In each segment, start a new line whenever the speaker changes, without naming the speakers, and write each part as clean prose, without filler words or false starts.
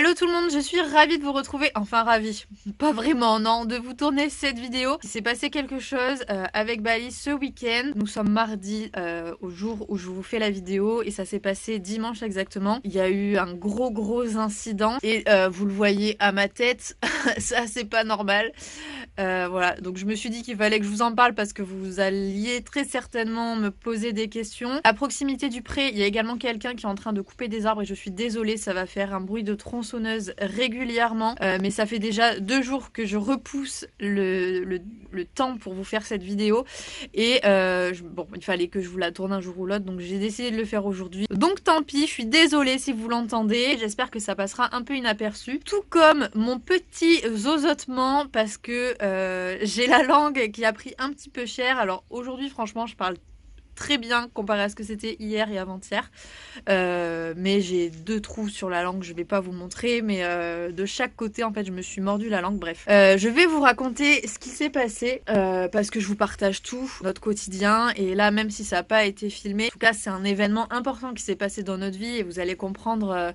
Hello tout le monde, je suis ravie de vous retrouver, enfin ravie, pas vraiment non, de vous tourner cette vidéo. Il s'est passé quelque chose avec Bali ce week-end. Nous sommes mardi au jour où je vous fais la vidéo et ça s'est passé dimanche exactement. Il y a eu un gros incident et vous le voyez à ma tête, ça c'est pas normal. Voilà, donc je me suis dit qu'il fallait que je vous en parle parce que vous alliez très certainement me poser des questions. À proximité du pré, il y a également quelqu'un qui est en train de couper des arbres et je suis désolée, ça va faire un bruit de tronçonneuse régulièrement. Mais ça fait déjà 2 jours que je repousse le temps pour vous faire cette vidéo. Et bon, il fallait que je vous la tourne un jour ou l'autre, donc j'ai décidé de le faire aujourd'hui. Donc tant pis, je suis désolée si vous l'entendez. J'espère que ça passera un peu inaperçu. Tout comme mon petit zozotement parce que j'ai la langue qui a pris un petit peu cher. Alors aujourd'hui, franchement, je parle très bien comparé à ce que c'était hier et avant-hier. Mais j'ai 2 trous sur la langue, je vais pas vous montrer, mais de chaque côté, en fait, je me suis mordu la langue. Bref, je vais vous raconter ce qui s'est passé parce que je vous partage tout, notre quotidien. Et là, même si ça n'a pas été filmé, en tout cas, c'est un événement important qui s'est passé dans notre vie et vous allez comprendre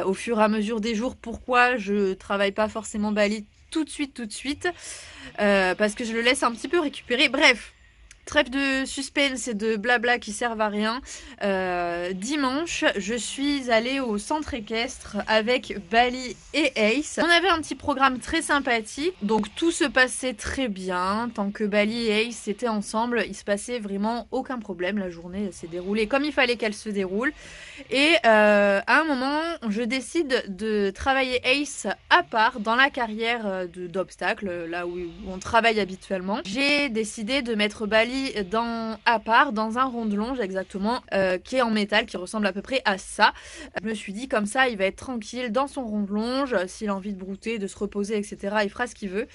au fur et à mesure des jours pourquoi je travaille pas forcément Bali tout de suite, parce que je le laisse un petit peu récupérer. Bref, trêve de suspense et de blabla qui servent à rien. Dimanche, je suis allée au centre équestre avec Bali et Ace. On avait un petit programme très sympathique, donc tout se passait très bien. Tant que Bali et Ace étaient ensemble, il se passait vraiment aucun problème. La journée s'est déroulée comme il fallait qu'elle se déroule. Et à un moment, je décide de travailler Ace à part dans la carrière d'obstacles, là où on travaille habituellement. J'ai décidé de mettre Bali à part dans un ronde-longe exactement, qui est en métal, qui ressemble à peu près à ça. Je me suis dit comme ça, il va être tranquille dans son ronde-longe. S'il a envie de brouter, de se reposer, etc., il fera ce qu'il veut.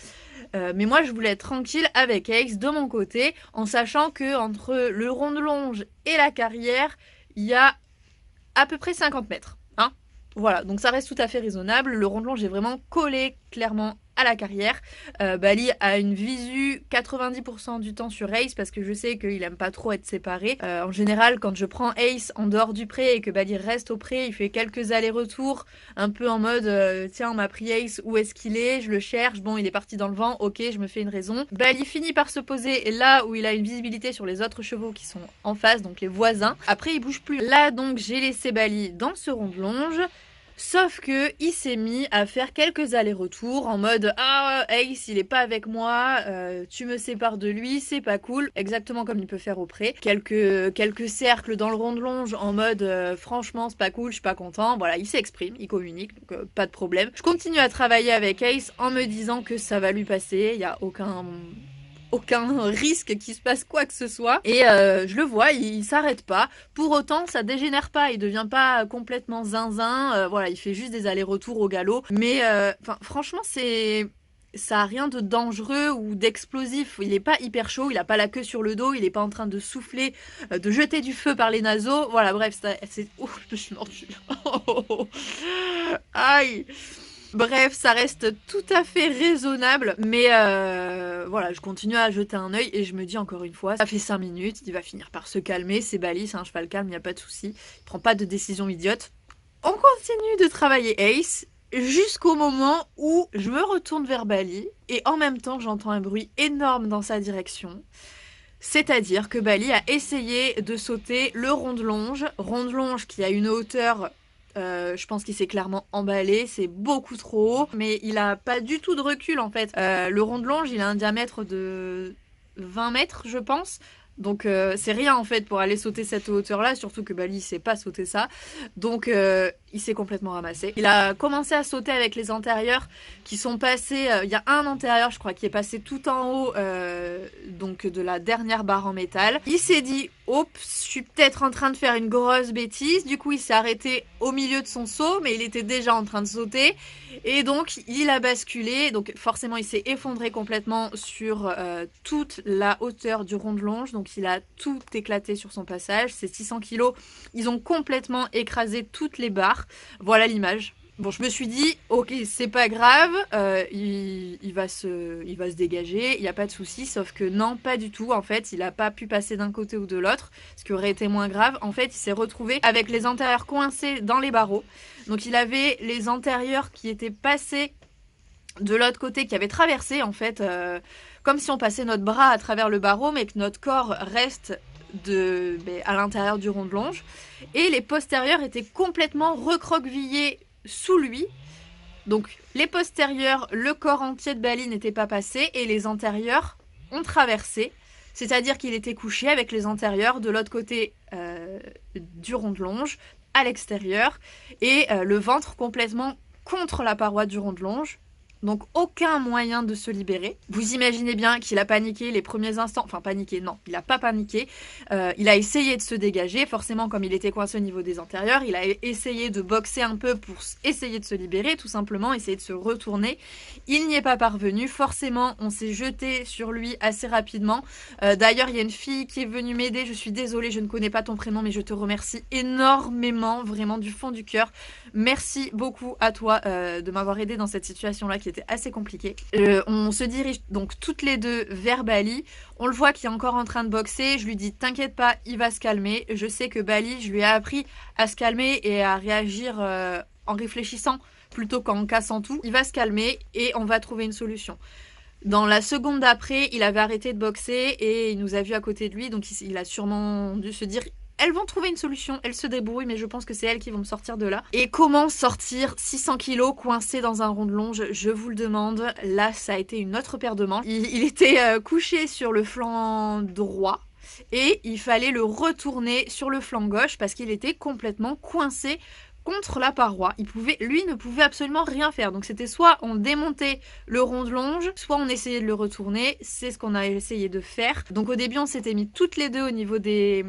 Mais moi, je voulais être tranquille avec Ace de mon côté, en sachant que entre le ronde-longe et la carrière, il y a à peu près 50 mètres. Hein, voilà, donc ça reste tout à fait raisonnable. Le ronde-longe est vraiment collé clairement à la carrière. Bali a une visu 90% du temps sur Ace parce que je sais qu'il aime pas trop être séparé. En général, quand je prends Ace en dehors du pré et que Bali reste au pré, il fait quelques allers-retours un peu en mode tiens, on m'a pris Ace, où est-ce qu'il est? Je le cherche, bon, il est parti dans le vent, ok, je me fais une raison. Bali finit par se poser là où il a une visibilité sur les autres chevaux qui sont en face, donc les voisins. Après, il bouge plus. Là, donc, j'ai laissé Bali dans ce rond-de-longe. Sauf que il s'est mis à faire quelques allers-retours en mode ah Ace il est pas avec moi, tu me sépares de lui, c'est pas cool, exactement comme il peut faire au pré. Quelques cercles dans le rond-de-longe en mode franchement c'est pas cool, je suis pas content. Voilà, il s'exprime, il communique, donc pas de problème. Je continue à travailler avec Ace en me disant que ça va lui passer, il y a aucun risque qu'il se passe quoi que ce soit. Et je le vois, il s'arrête pas. Pour autant, ça dégénère pas, il devient pas complètement zinzin. Voilà, il fait juste des allers-retours au galop. Mais franchement, ça a rien de dangereux ou d'explosif. Il est pas hyper chaud, il a pas la queue sur le dos, il est pas en train de souffler, de jeter du feu par les naseaux. Voilà, bref, c'est... Oh, je me suis mordue. Aïe. Bref, ça reste tout à fait raisonnable, mais voilà, je continue à jeter un œil et je me dis encore une fois, ça fait 5 minutes, il va finir par se calmer, c'est Bali, c'est un cheval calme, il n'y a pas de souci, il prend pas de décision idiote. On continue de travailler Ace jusqu'au moment où je me retourne vers Bali et en même temps j'entends un bruit énorme dans sa direction. C'est-à-dire que Bali a essayé de sauter le ronde-longe qui a une hauteur... je pense qu'il s'est clairement emballé, c'est beaucoup trop haut, mais il a pas du tout de recul en fait. Le ronde-longe, il a un diamètre de 20 mètres, je pense. Donc c'est rien en fait pour aller sauter cette hauteur là, surtout que Bali sait pas sauter ça. Donc il s'est complètement ramassé. Il a commencé à sauter avec les antérieurs qui sont passés, il y a un antérieur je crois qui est passé tout en haut donc de la dernière barre en métal. Il s'est dit oups, je suis peut-être en train de faire une grosse bêtise. Du coup il s'est arrêté au milieu de son saut, mais il était déjà en train de sauter. Et donc il a basculé, donc forcément il s'est effondré complètement sur toute la hauteur du rond-de-longe. Donc il a tout éclaté sur son passage. Ces 600 kilos, ils ont complètement écrasé toutes les barres. Voilà l'image. Bon, je me suis dit, ok, c'est pas grave, il va se dégager, il n'y a pas de souci, sauf que non, pas du tout. En fait, il n'a pas pu passer d'un côté ou de l'autre, ce qui aurait été moins grave. En fait, il s'est retrouvé avec les antérieurs coincés dans les barreaux. Donc il avait les antérieurs qui étaient passés de l'autre côté, qui avaient traversé en fait, comme si on passait notre bras à travers le barreau, mais que notre corps reste à l'intérieur du rond de longe. Et les postérieurs étaient complètement recroquevillés sous lui. Donc les postérieurs, le corps entier de Bali n'était pas passé et les antérieurs ont traversé. C'est-à-dire qu'il était couché avec les antérieurs de l'autre côté du rond de longe, à l'extérieur, et le ventre complètement contre la paroi du rond de longe. Donc aucun moyen de se libérer. Vous imaginez bien qu'il a paniqué les premiers instants. Enfin paniqué, non, il n'a pas paniqué. Il a essayé de se dégager. Forcément, comme il était coincé au niveau des antérieurs, il a essayé de boxer un peu pour essayer de se libérer, tout simplement, essayer de se retourner. Il n'y est pas parvenu. Forcément, on s'est jeté sur lui assez rapidement. D'ailleurs, il y a une fille qui est venue m'aider. Je suis désolée, je ne connais pas ton prénom, mais je te remercie énormément, vraiment du fond du cœur. Merci beaucoup à toi de m'avoir aidé dans cette situation-là qui était assez compliquée. On se dirige donc toutes les deux vers Bali. On le voit qu'il est encore en train de boxer. Je lui dis t'inquiète pas, il va se calmer. Je sais que Bali, je lui ai appris à se calmer et à réagir en réfléchissant plutôt qu'en cassant tout. Il va se calmer et on va trouver une solution. Dans la seconde d'après, il avait arrêté de boxer et il nous a vu à côté de lui. Donc il a sûrement dû se dire... Elles vont trouver une solution, elles se débrouillent, mais je pense que c'est elles qui vont me sortir de là. Et comment sortir 600 kilos coincé dans un rond de longe, je vous le demande. Là, ça a été une autre paire de manches. Il était couché sur le flanc droit et il fallait le retourner sur le flanc gauche parce qu'il était complètement coincé contre la paroi. Lui ne pouvait absolument rien faire. Donc c'était soit on démontait le rond de longe, soit on essayait de le retourner. C'est ce qu'on a essayé de faire. Donc au début on s'était mis toutes les deux au niveau des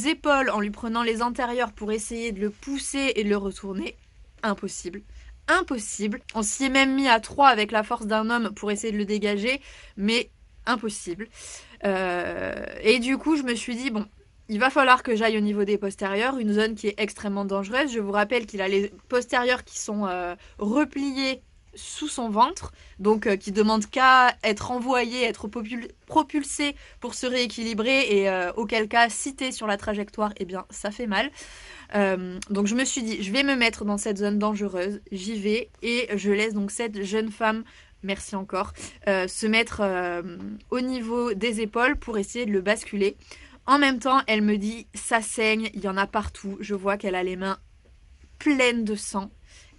épaules en lui prenant les antérieurs pour essayer de le pousser et de le retourner. Impossible. Impossible. On s'y est même mis à 3 avec la force d'un homme pour essayer de le dégager, mais impossible. Et du coup je me suis dit bon, il va falloir que j'aille au niveau des postérieurs, une zone qui est extrêmement dangereuse. Je vous rappelle qu'il a les postérieurs qui sont repliés sous son ventre, donc qui demandent qu'à être envoyés, être propulsés pour se rééquilibrer et auquel cas, si t'es sur la trajectoire, eh bien ça fait mal. Donc je me suis dit, je vais me mettre dans cette zone dangereuse, j'y vais et je laisse donc cette jeune femme... Merci encore, se mettre au niveau des épaules pour essayer de le basculer. En même temps, elle me dit, ça saigne, il y en a partout. Je vois qu'elle a les mains pleines de sang.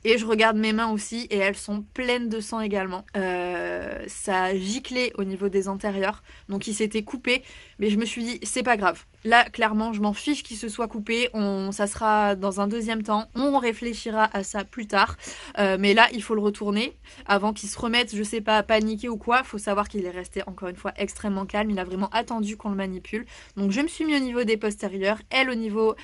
Et je regarde mes mains aussi et elles sont pleines de sang également. Ça a giclé au niveau des antérieurs, donc il s'était coupé. Mais je me suis dit, c'est pas grave. Là, clairement, je m'en fiche qu'il se soit coupé. Ça sera dans un deuxième temps. On réfléchira à ça plus tard. Mais là, il faut le retourner avant qu'il se remette, je sais pas, à paniquer ou quoi. Faut savoir qu'il est resté, encore une fois, extrêmement calme. Il a vraiment attendu qu'on le manipule. Donc, je me suis mis au niveau des postérieurs, elle au niveau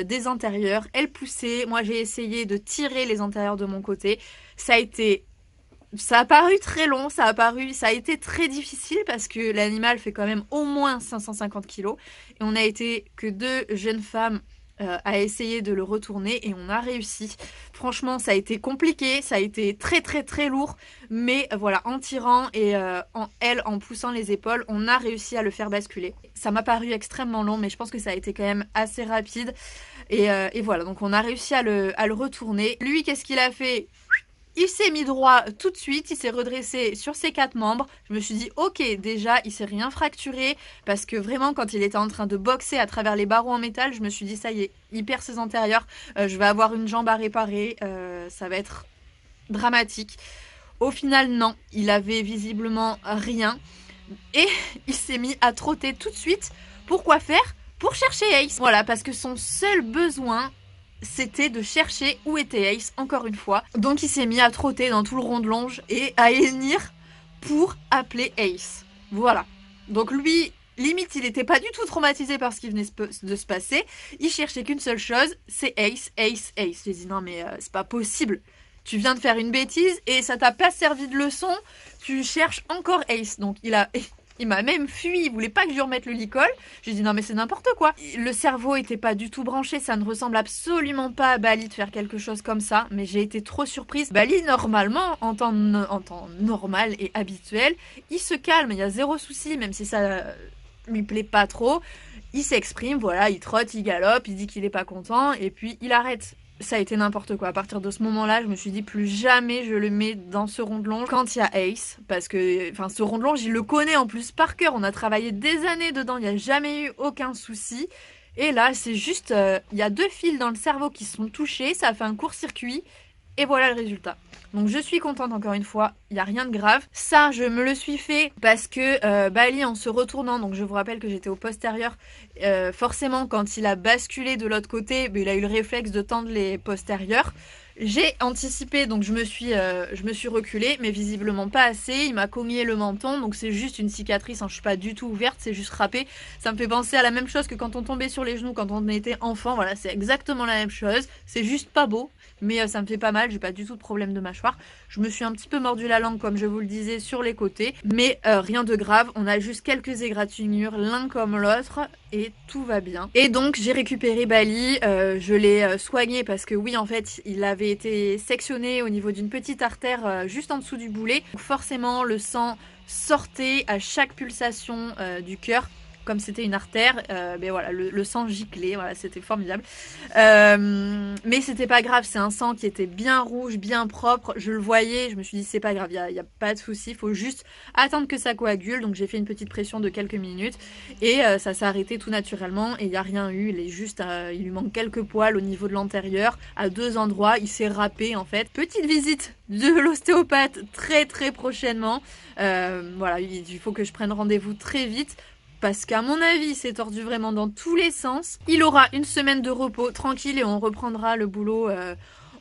des antérieurs. Elle poussait. Moi, j'ai essayé de tirer les antérieurs de mon côté. Ça a paru très long, ça a été très difficile parce que l'animal fait quand même au moins 550 kilos et on a été que 2 jeunes femmes à essayer de le retourner et on a réussi. Franchement, ça a été compliqué, ça a été très très très lourd, mais voilà, en tirant et en poussant les épaules, on a réussi à le faire basculer. Ça m'a paru extrêmement long, mais je pense que ça a été quand même assez rapide et voilà, donc on a réussi à le retourner. Lui, qu'est-ce qu'il a fait ? Il s'est mis droit tout de suite, il s'est redressé sur ses 4 membres. Je me suis dit, ok, déjà, il s'est rien fracturé. Parce que vraiment, quand il était en train de boxer à travers les barreaux en métal, je me suis dit, ça y est, il perd ses antérieurs. Je vais avoir une jambe à réparer. Ça va être dramatique. Au final, non, il avait visiblement rien. Et il s'est mis à trotter tout de suite. Pourquoi faire ? Pour chercher Ace. Voilà, parce que son seul besoin... c'était de chercher où était Ace, encore une fois. Donc il s'est mis à trotter dans tout le rond de longe et à hennir pour appeler Ace. Voilà. Donc lui, limite, il n'était pas du tout traumatisé par ce qui venait de se passer. Il cherchait qu'une seule chose, c'est Ace, Ace, Ace. J'ai dit non mais c'est pas possible. Tu viens de faire une bêtise et ça t'a pas servi de leçon. Tu cherches encore Ace. Donc il m'a même fui, il voulait pas que je lui remette le licol. J'ai dit non mais c'est n'importe quoi. Le cerveau était pas du tout branché, ça ne ressemble absolument pas à Bali de faire quelque chose comme ça. Mais j'ai été trop surprise. Bali, normalement, en temps normal et habituel, il se calme, il y a zéro souci, même si ça lui plaît pas trop. Il s'exprime, voilà, il trotte, il galope, il dit qu'il est pas content et puis il arrête. ça a été n'importe quoi. À partir de ce moment-là, je me suis dit plus jamais je le mets dans ce rond de longe quand il y a Ace. Parce que enfin, ce rond de longe, il le connaît en plus par cœur. On a travaillé des années dedans, il n'y a jamais eu aucun souci. Et là, c'est juste, il y a 2 fils dans le cerveau qui se sont touchés, ça a fait un court-circuit. Et voilà le résultat. Donc je suis contente encore une fois, il n'y a rien de grave. Ça, je me le suis fait parce que Bali, en se retournant, donc je vous rappelle que j'étais au postérieur, forcément quand il a basculé de l'autre côté, il a eu le réflexe de tendre les postérieurs. J'ai anticipé, donc je me suis reculée, mais visiblement pas assez. Il m'a cogné le menton, donc c'est juste une cicatrice, hein, je suis pas du tout ouverte, c'est juste râpé. Ça me fait penser à la même chose que quand on tombait sur les genoux quand on était enfant, voilà, c'est exactement la même chose. C'est juste pas beau, mais ça me fait pas mal, j'ai pas du tout de problème de mâchoire. Je me suis un petit peu mordu la langue, comme je vous le disais, sur les côtés, mais rien de grave. On a juste quelques égratignures, l'un comme l'autre, et tout va bien. Et donc j'ai récupéré Bali, je l'ai soigné parce que oui, en fait, il avait été sectionné au niveau d'une petite artère juste en dessous du boulet. Donc forcément, le sang sortait à chaque pulsation du cœur. Comme c'était une artère, mais voilà, le sang giclait, voilà, c'était formidable. Mais c'était pas grave, c'est un sang qui était bien rouge, bien propre. Je le voyais, je me suis dit c'est pas grave, il y a pas de souci, il faut juste attendre que ça coagule. Donc j'ai fait une petite pression de quelques minutes et ça s'est arrêté tout naturellement et il n'y a rien eu. Il est juste, il lui manque quelques poils au niveau de l'antérieur, à 2 endroits. Il s'est râpé en fait. Petite visite de l'ostéopathe très prochainement. Voilà, il faut que je prenne rendez-vous très vite. Parce qu'à mon avis, c'est tordu vraiment dans tous les sens. Il aura une semaine de repos tranquille et on reprendra le boulot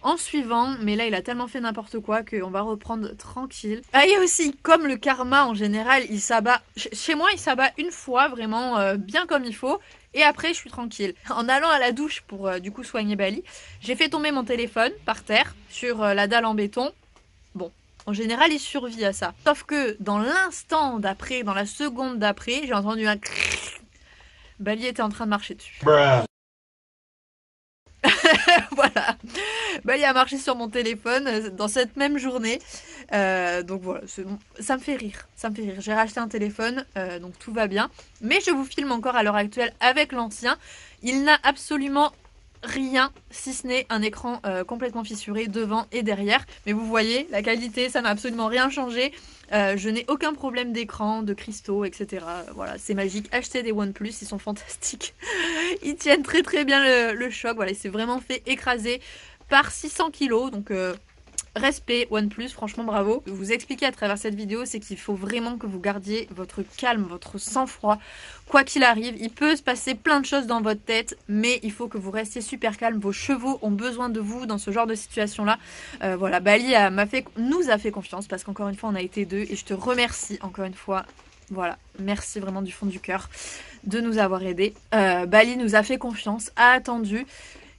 en suivant. Mais là, il a tellement fait n'importe quoi qu'on va reprendre tranquille. Ah, et aussi, comme le karma en général, il s'abat. Chez moi, il s'abat une fois, vraiment bien comme il faut. Et après, je suis tranquille. En allant à la douche pour du coup soigner Bali, j'ai fait tomber mon téléphone par terre sur la dalle en béton. Bon. En général, il survit à ça. Sauf que dans l'instant d'après, dans la seconde d'après, j'ai entendu un crrrr. Bali était en train de marcher dessus. Voilà. Bali a marché sur mon téléphone dans cette même journée. Donc voilà, ça me fait rire. Ça me fait rire. J'ai racheté un téléphone, donc tout va bien. Mais je vous filme encore à l'heure actuelle avec l'ancien. Il n'a absolument rien si ce n'est un écran complètement fissuré devant et derrière, mais vous voyez la qualité, ça n'a absolument rien changé. Je n'ai aucun problème d'écran, de cristaux, etc. Voilà, c'est magique. Achetez des OnePlus, ils sont fantastiques. Ils tiennent très bien le choc. Voilà, il s'est vraiment fait écraser par 600 kilos, donc respect OnePlus, franchement bravo. Vous expliquer à travers cette vidéo, c'est qu'il faut vraiment que vous gardiez votre calme, votre sang-froid. Quoi qu'il arrive, il peut se passer plein de choses dans votre tête, mais il faut que vous restiez super calme. Vos chevaux ont besoin de vous dans ce genre de situation-là. Voilà, Bali nous a fait confiance parce qu'encore une fois, on a été 2 et je te remercie encore une fois. Voilà, merci vraiment du fond du cœur de nous avoir aidés. Bali nous a fait confiance, a attendu.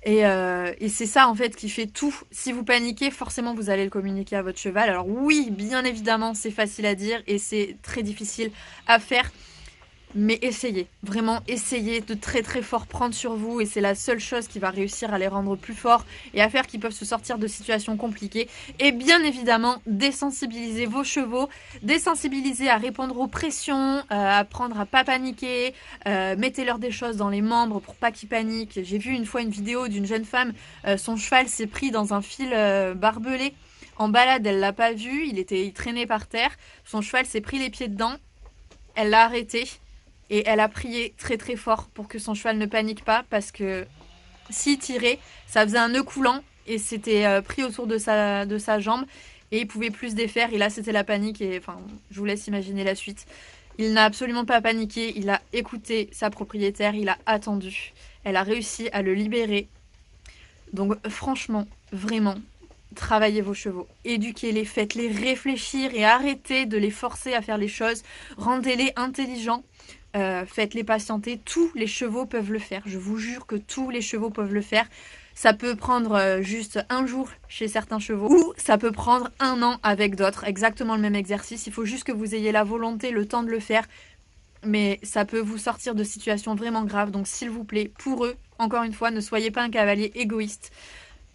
Et c'est ça en fait qui fait tout. Si vous paniquez, forcément vous allez le communiquer à votre cheval. Alors oui, bien évidemment, c'est facile à dire et c'est très difficile à faire. Mais essayez, vraiment essayez de très fort prendre sur vous et c'est la seule chose qui va réussir à les rendre plus forts et à faire qu'ils peuvent se sortir de situations compliquées. Et bien évidemment, désensibiliser vos chevaux, désensibiliser à répondre aux pressions, apprendre à pas paniquer, mettez-leur des choses dans les membres pour pas qu'ils paniquent. J'ai vu une fois une vidéo d'une jeune femme, son cheval s'est pris dans un fil barbelé. En balade, elle l'a pas vu, il traînait par terre, son cheval s'est pris les pieds dedans, elle l'a arrêté. Et elle a prié très fort pour que son cheval ne panique pas parce que s'il tirait, ça faisait un nœud coulant et c'était pris autour de sa jambe et il pouvait plus se défaire. Et là, c'était la panique et enfin, je vous laisse imaginer la suite. Il n'a absolument pas paniqué, il a écouté sa propriétaire, il a attendu. Elle a réussi à le libérer. Donc franchement, vraiment, travaillez vos chevaux, éduquez-les, faites-les réfléchir et arrêtez de les forcer à faire les choses. Rendez-les intelligents. Faites-les patienter, tous les chevaux peuvent le faire, je vous jure que tous les chevaux peuvent le faire. Ça peut prendre juste un jour chez certains chevaux ou ça peut prendre 1 an avec d'autres, exactement le même exercice. Il faut juste que vous ayez la volonté, le temps de le faire, mais ça peut vous sortir de situations vraiment graves. Donc s'il vous plaît, pour eux, encore une fois, ne soyez pas un cavalier égoïste,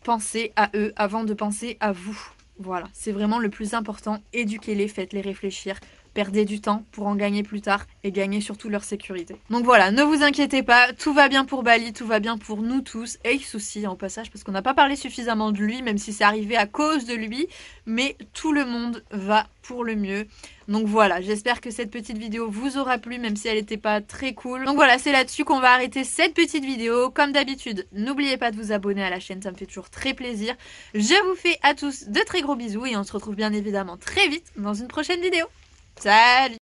pensez à eux avant de penser à vous. Voilà, c'est vraiment le plus important, éduquez-les, faites-les réfléchir. perdez du temps pour en gagner plus tard et gagner surtout leur sécurité. Donc voilà, ne vous inquiétez pas, tout va bien pour Bali, tout va bien pour nous tous. Ace aussi, au passage, parce qu'on n'a pas parlé suffisamment de lui, même si c'est arrivé à cause de lui, mais tout le monde va pour le mieux. Donc voilà, j'espère que cette petite vidéo vous aura plu, même si elle n'était pas très cool. Donc voilà, c'est là-dessus qu'on va arrêter cette petite vidéo. Comme d'habitude, n'oubliez pas de vous abonner à la chaîne, ça me fait toujours très plaisir. Je vous fais à tous de très gros bisous et on se retrouve bien évidemment très vite dans une prochaine vidéo. Salut!